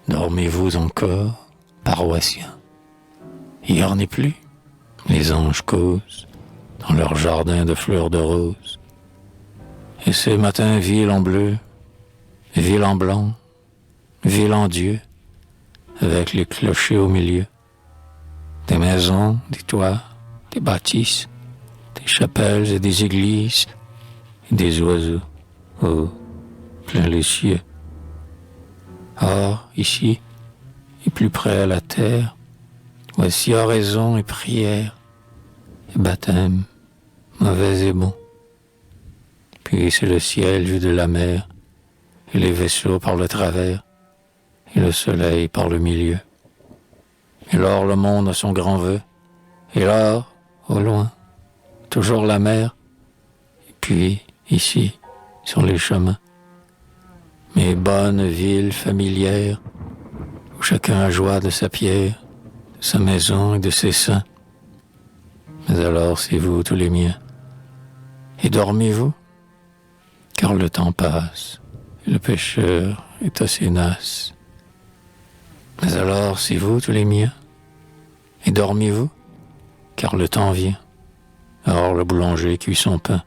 Dormez-vous encore, paroissiens? Hier n'est plus, les anges causent dans leur jardin de fleurs de rose. Et ces matins ville en bleu, ville en blanc, ville en Dieu, avec les clochers au milieu, des maisons, des toits, des bâtisses, des chapelles et des églises, et des oiseaux, oh, plein les cieux. Or, ici, et plus près à la terre, voici oraison et prière, et baptême, mauvais et bon. Puis c'est le ciel vu de la mer, et les vaisseaux par le travers, et le soleil par le milieu. Et lors le monde a son grand vœu, et lors, au loin, toujours la mer, et puis, ici, sur les chemins, mes bonnes villes familières, où chacun a joie de sa pierre, de sa maison et de ses saints. Mais alors c'est vous tous les miens, et dormez-vous, car le temps passe, et le pécheur est assez nasse. Mais alors c'est vous tous les miens, et dormez-vous, car le temps vient. Or le boulanger cuit son pain,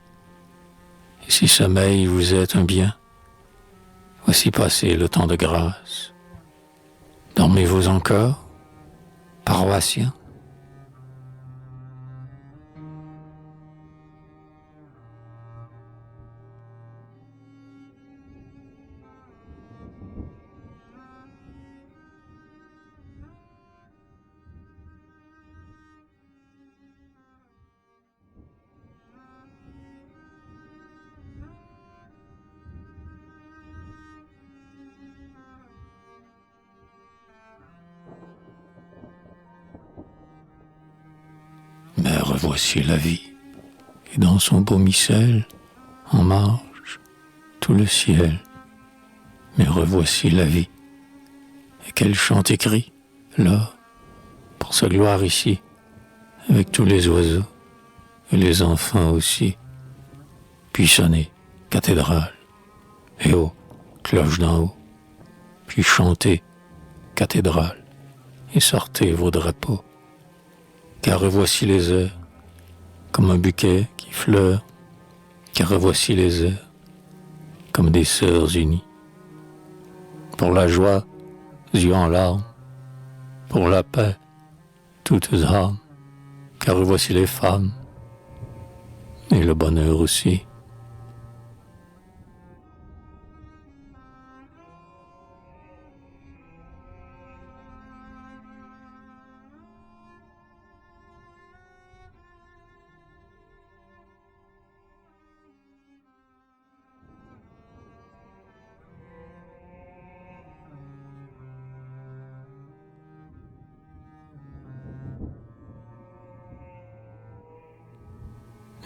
et si sommeil vous est un bien, voici passé le temps de grâce. Dormez-vous encore, paroissiens? Mais revoici la vie, et dans son beau missel, en marge, tout le ciel. Mais revoici la vie, et quel chant écrit, là, pour sa gloire ici, avec tous les oiseaux, et les enfants aussi. Puis sonnez, cathédrale, et oh, cloche d'en haut, puis chantez, cathédrale, et sortez vos drapeaux. Car revoici les heures, comme un bouquet qui fleure, car revoici les heures, comme des sœurs unies. Pour la joie, yeux en larmes, pour la paix, toutes âmes, car revoici les femmes, et le bonheur aussi.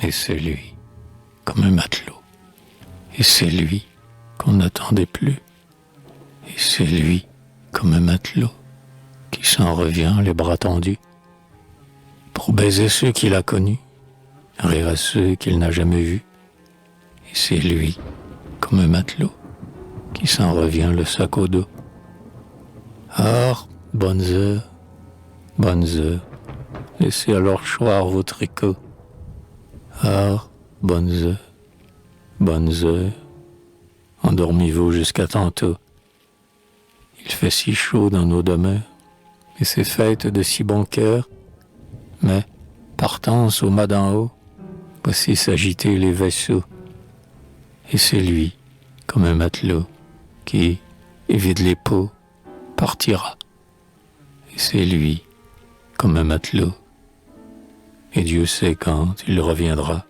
Et c'est lui, comme un matelot. Et c'est lui qu'on n'attendait plus. Et c'est lui, comme un matelot, qui s'en revient les bras tendus, pour baiser ceux qu'il a connus, rire à ceux qu'il n'a jamais vus. Et c'est lui, comme un matelot, qui s'en revient le sac au dos. Or, bonnes heures, laissez alors choir vos tricots. Or, bonnes heures, endormez-vous jusqu'à tantôt. Il fait si chaud dans nos demeures, et c'est fête de si bon cœur, mais, partance au mât d'en haut, voici s'agiter les vaisseaux. Et c'est lui, comme un matelot, qui, vide les pots, partira. Et c'est lui, comme un matelot, et Dieu sait quand il reviendra.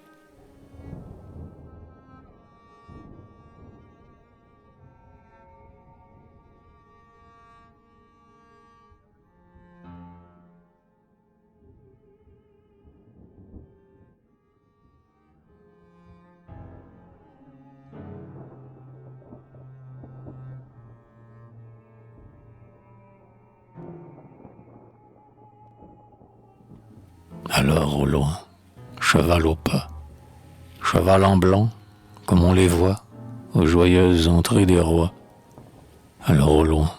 Alors au loin, cheval au pas, cheval en blanc, comme on les voit aux joyeuses entrées des rois. Alors au loin,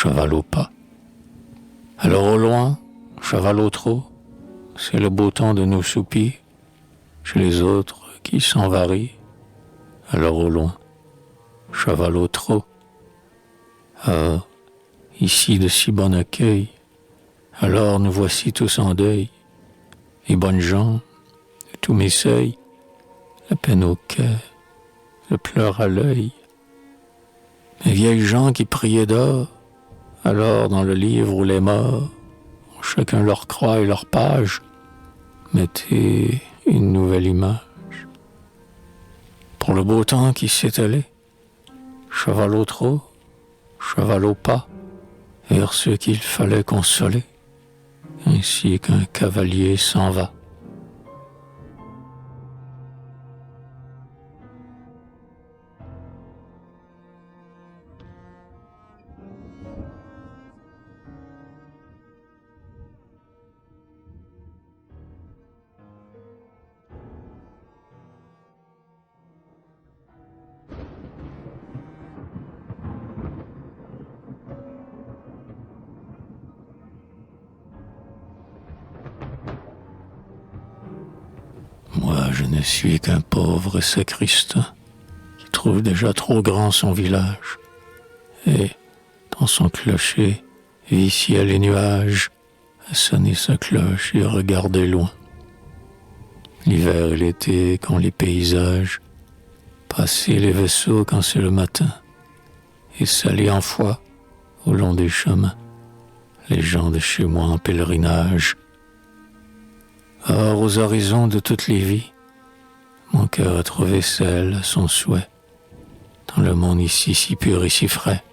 cheval au pas. Alors au loin, cheval au trot, c'est le beau temps de nos soupirs, chez les autres qui s'en varient. Alors au loin, cheval au trot. Ah, ici de si bon accueil, alors nous voici tous en deuil, les bonnes gens, tous mes seuils, la peine au cœur, le pleur à l'œil. Les vieilles gens qui priaient d'or, alors dans le livre où les morts, chacun leur croix et leur page, mettaient une nouvelle image. Pour le beau temps qui s'étalait, cheval au trot, cheval au pas, vers ceux qu'il fallait consoler, ainsi qu'un cavalier s'en va. Moi, je ne suis qu'un pauvre sacristain qui trouve déjà trop grand son village. Et, dans son clocher, vit ciel et nuages, à sonner sa cloche et regarder loin. L'hiver et l'été, quand les paysages, passer les vaisseaux quand c'est le matin, et s'aller en foi au long des chemins, les gens de chez moi en pèlerinage. Or, aux horizons de toutes les vies, mon cœur a trouvé celle à son souhait, dans le monde ici si pur et si frais,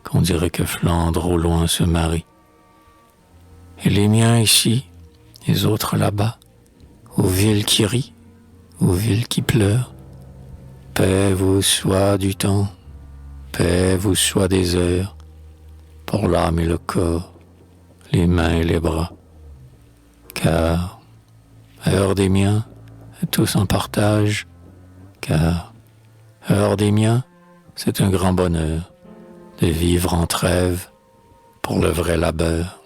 qu'on dirait que Flandre au loin se marie. Et les miens ici, les autres là-bas, aux villes qui rient, aux villes qui pleurent, paix vous soit du temps, paix vous soit des heures, pour l'âme et le corps, les mains et les bras. Car, heure des miens, tous en partage, car, heure des miens, c'est un grand bonheur de vivre en trêve pour le vrai labeur.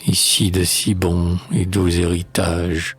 Ici de si bons et doux héritages,